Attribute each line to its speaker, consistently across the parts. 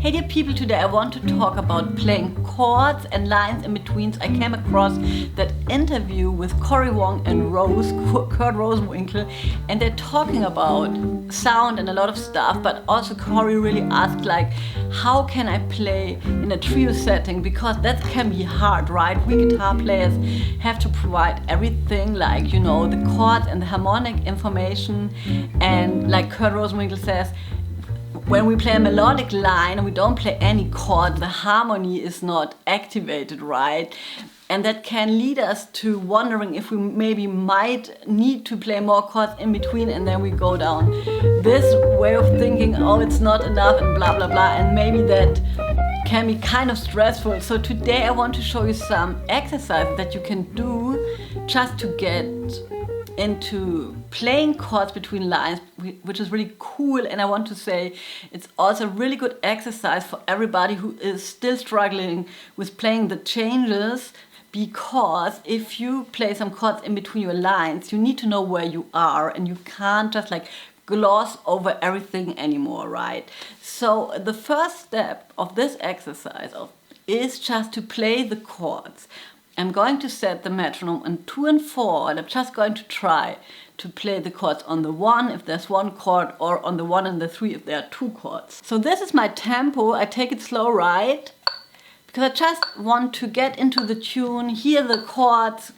Speaker 1: Hey dear people, today I want to talk about playing chords and lines in between. I came across that interview with Cory Wong and Kurt Rosenwinkel, and they're talking about sound and a lot of stuff, but also Cory really asked like, how can I play in a trio setting, because that can be hard, right? We guitar players have to provide everything, like, you know, the chords and the harmonic information, and like Kurt Rosenwinkel says, when we play a melodic line and we don't play any chord, the harmony is not activated, right? And that can lead us to wondering if we maybe might need to play more chords in between, and then we go down this way of thinking, oh, it's not enough and blah, blah, blah, and maybe that can be kind of stressful. So today I want to show you some exercises that you can do just to get into playing chords between lines, which is really cool. And I want to say it's also a really good exercise for everybody who is still struggling with playing the changes, because if you play some chords in between your lines, you need to know where you are and you can't just like gloss over everything anymore, right? So the first step of this exercise is just to play the chords. I'm going to set the metronome on 2 and 4, and I'm just going to try to play the chords on the 1 if there's 1 chord, or on the 1 and the 3 if there are 2 chords. So this is my tempo. I take it slow, right? Because I just want to get into the tune, hear the chords.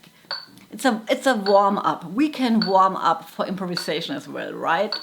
Speaker 1: It's a warm up. We can warm up for improvisation as well, right?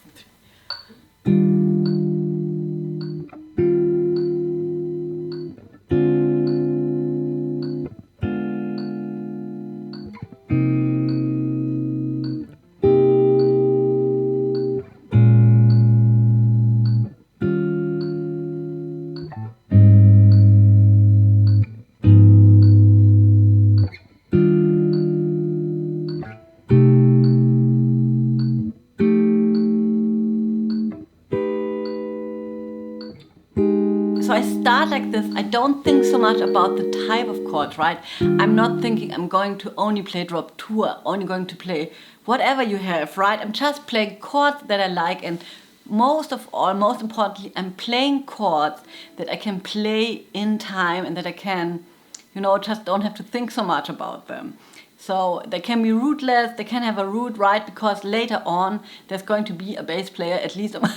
Speaker 1: So I start like this. I don't think so much about the type of chords, right? I'm not thinking I'm going to only play drop 2 or only going to play whatever you have, right? I'm just playing chords that I like, and most of all, most importantly, I'm playing chords that I can play in time and that I can, you know, just don't have to think so much about them. So they can be rootless, they can have a root, right? Because later on there's going to be a bass player, at least on my,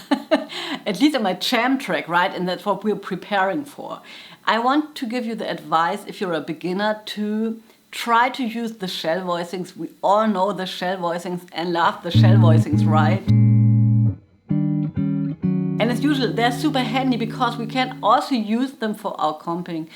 Speaker 1: at least on my jam track, right? And that's what we're preparing for. I want to give you the advice, if you're a beginner, to try to use the shell voicings. We all know the shell voicings and love the shell voicings, right? And as usual, they're super handy because we can also use them for our comping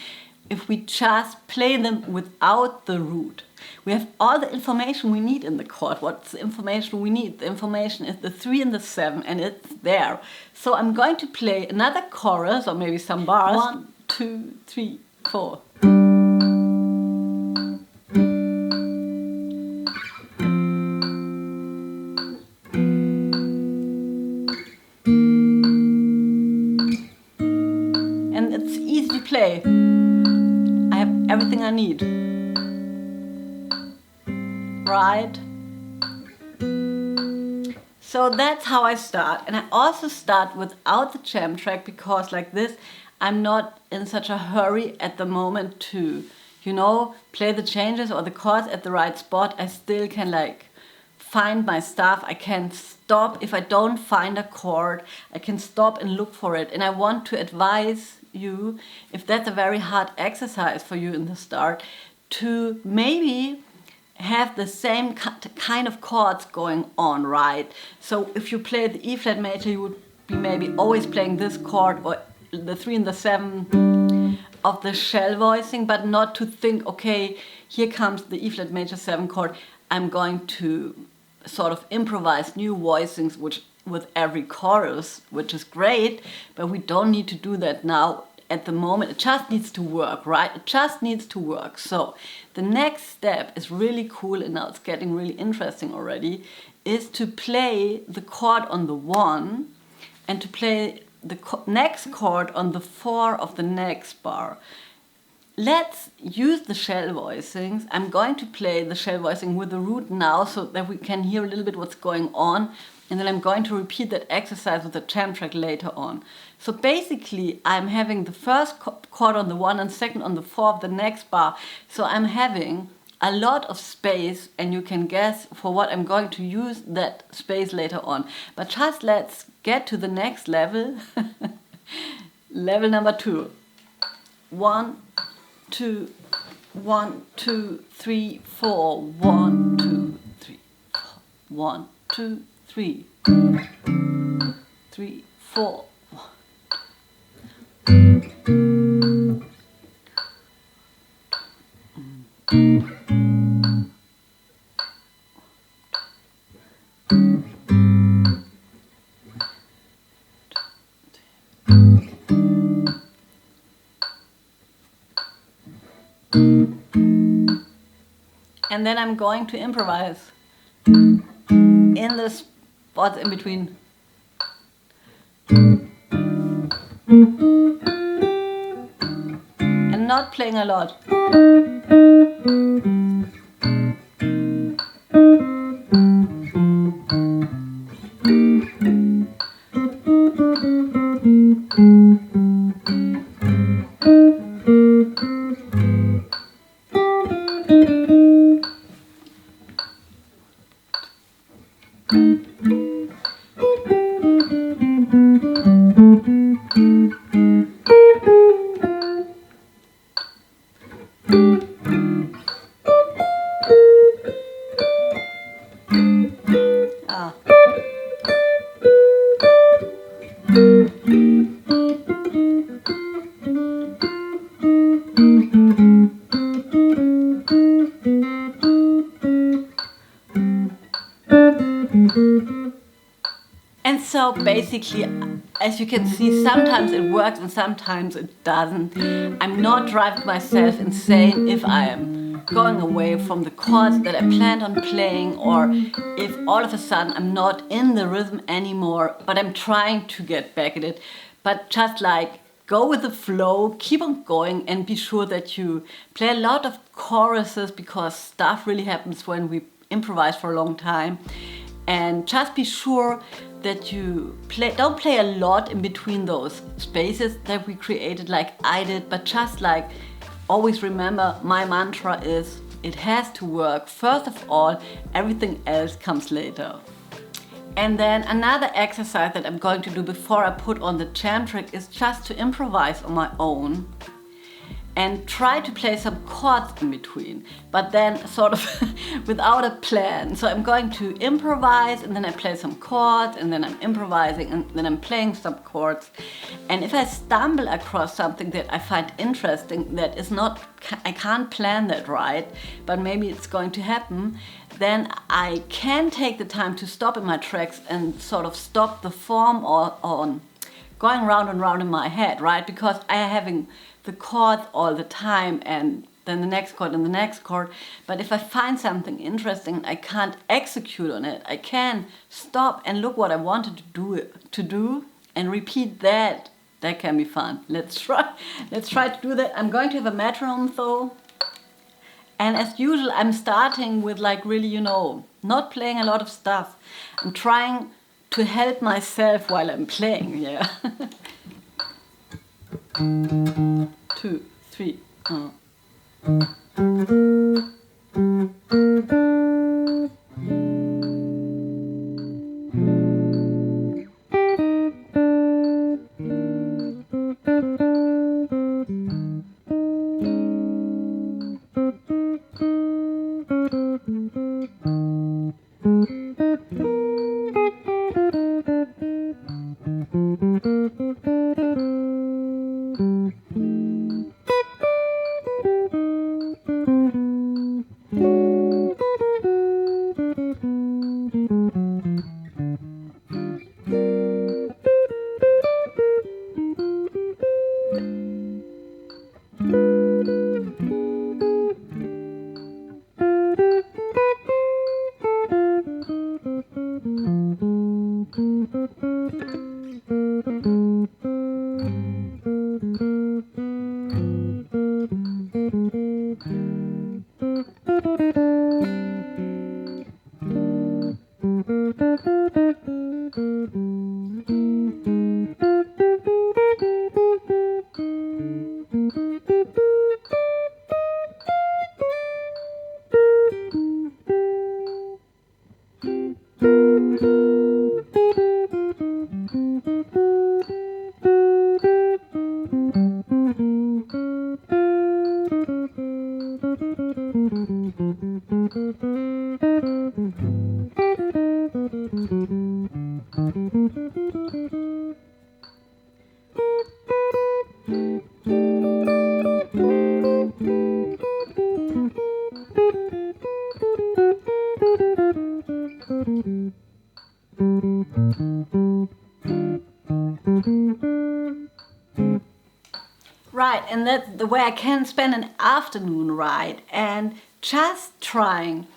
Speaker 1: if we just play them without the root. We have all the information we need in the chord. What's the information we need? The information is the 3 and the 7, and it's there. So I'm going to play another chorus, or maybe some bars. 1, 2, 3, 4. And it's easy to play. I have everything I need. Right? So that's how I start. And I also start without the jam track, because like this, I'm not in such a hurry at the moment to, you know, play the changes or the chords at the right spot. I still can like find my stuff. I can stop if I don't find a chord. I can stop and look for it. And I want to advise you, if that's a very hard exercise for you in the start, to maybe have the same kind of chords going on, right? So if you play the E flat major, you would be maybe always playing this chord, or the 3 and the 7 of the shell voicing, but not to think, okay, here comes the E flat major 7 chord. I'm going to sort of improvise new voicings with every chorus, which is great, but we don't need to do that now. At the moment, it just needs to work, right? It just needs to work. So the next step is really cool, and now it's getting really interesting already, is to play the chord on the 1 and to play the next chord on the 4 of the next bar. Let's use the shell voicings. I'm going to play the shell voicing with the root now so that we can hear a little bit what's going on. And then I'm going to repeat that exercise with the jam track later on. So basically, I'm having the first chord on the 1 and second on the 4 of the next bar. So I'm having a lot of space, and you can guess for what I'm going to use that space later on. But just let's get to the next level. Level number 2. 1, 2, 1, 2, 3, 4. 1, 2, 3, 4. 1, 2, 3, 3, 4. And then I'm going to improvise in the spots in between. And not playing a lot. And so basically, as you can see, sometimes it works and sometimes it doesn't. I'm not driving myself insane if I am going away from the chords that I planned on playing, or if all of a sudden I'm not in the rhythm anymore, but I'm trying to get back at it. But just like, go with the flow, keep on going, and be sure that you play a lot of choruses, because stuff really happens when we improvise for a long time. And just be sure that you don't play a lot in between those spaces that we created like I did, but just like always remember, my mantra is, it has to work first of all, everything else comes later. And then another exercise that I'm going to do before I put on the jam track is just to improvise on my own and try to play some chords in between, but then sort of without a plan. So I'm going to improvise, and then I play some chords, and then I'm improvising, and then I'm playing some chords. And if I stumble across something that I find interesting, that is not, I can't plan that right, but maybe it's going to happen, then I can take the time to stop in my tracks and sort of stop the form on going round and round in my head, right? Because I am having the chords all the time, and then the next chord and the next chord. But if I find something interesting, I can't execute on it. I can stop and look what I wanted to do and repeat that. That can be fun. Let's try to do that. I'm going to have a metronome though. And as usual, I'm starting with like really, not playing a lot of stuff. I'm trying to help myself while I'm playing, yeah. 2, 3. Right, and that's the way I can spend an afternoon, right? And just trying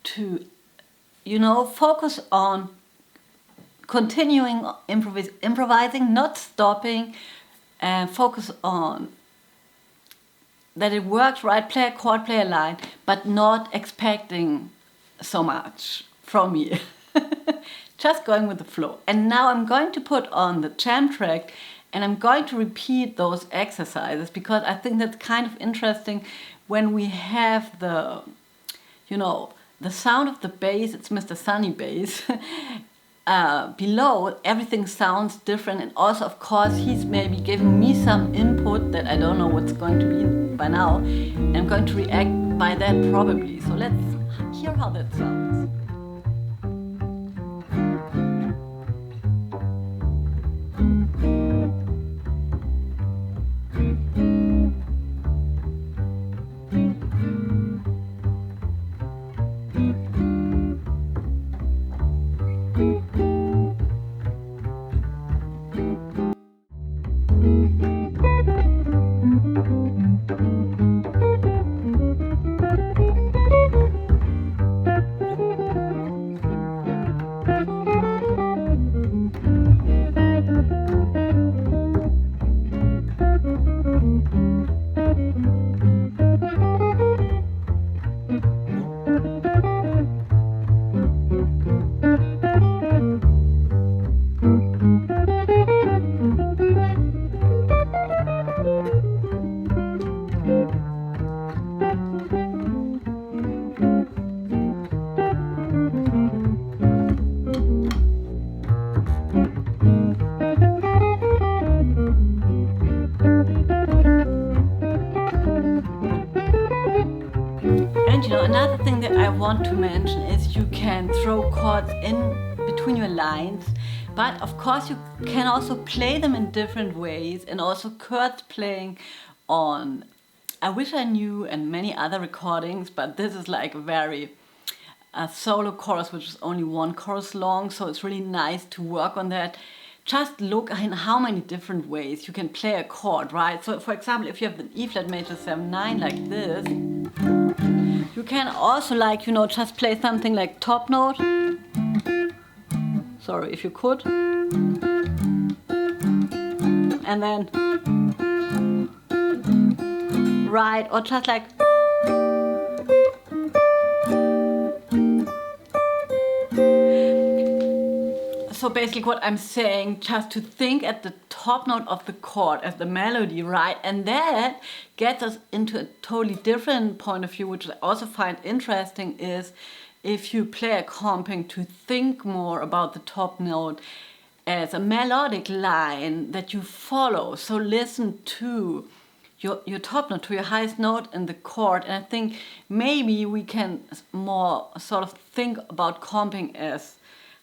Speaker 1: to, you know, focus on continuing improvising, not stopping, and focus on that it works, right? Play a chord, play a line, but not expecting so much from me. Just going with the flow. And now I'm going to put on the jam track and I'm going to repeat those exercises because I think that's kind of interesting when we have the, you know, the sound of the bass, it's Mr. Sunny bass. Below, everything sounds different, and also, of course, he's maybe giving me some input that I don't know what's going to be by now, and I'm going to react by that probably. So let's hear how that sounds. Another thing that I want to mention is you can throw chords in between your lines, but of course you can also play them in different ways, and also chords playing on I Wish I Knew and many other recordings, but this is like a very solo chorus which is only one chorus long, so it's really nice to work on that. Just look in how many different ways you can play a chord, right? So for example, if you have an E flat major 7/9 like this, you can also, like, you know, just play something like top note. Sorry, if you could. And then right, or just like so basically what I'm saying, just to think at the top note of the chord as the melody, right? And that gets us into a totally different point of view, which I also find interesting, is if you play a comping, to think more about the top note as a melodic line that you follow. So listen to your top note, to your highest note in the chord. And I think maybe we can more sort of think about comping as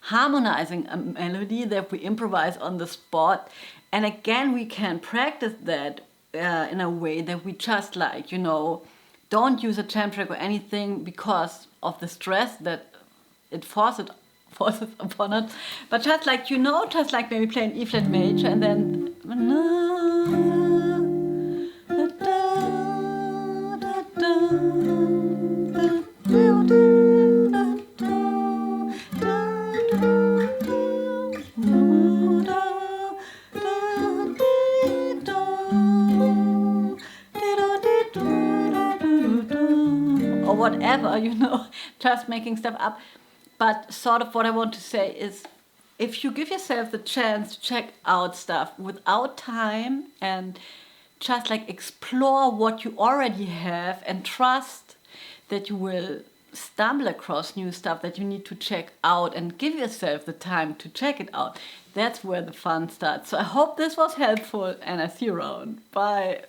Speaker 1: harmonizing a melody that we improvise on the spot. And again, we can practice that in a way that we just, like, you know, don't use a jam track or anything because of the stress that it forces upon us, but just like, you know, just like maybe play an E flat major and then or whatever, you know, just making stuff up. But sort of what I want to say is, if you give yourself the chance to check out stuff without time and just like explore what you already have and trust that you will stumble across new stuff that you need to check out, and give yourself the time to check it out, that's where the fun starts. So I hope this was helpful, and I see you around. Bye.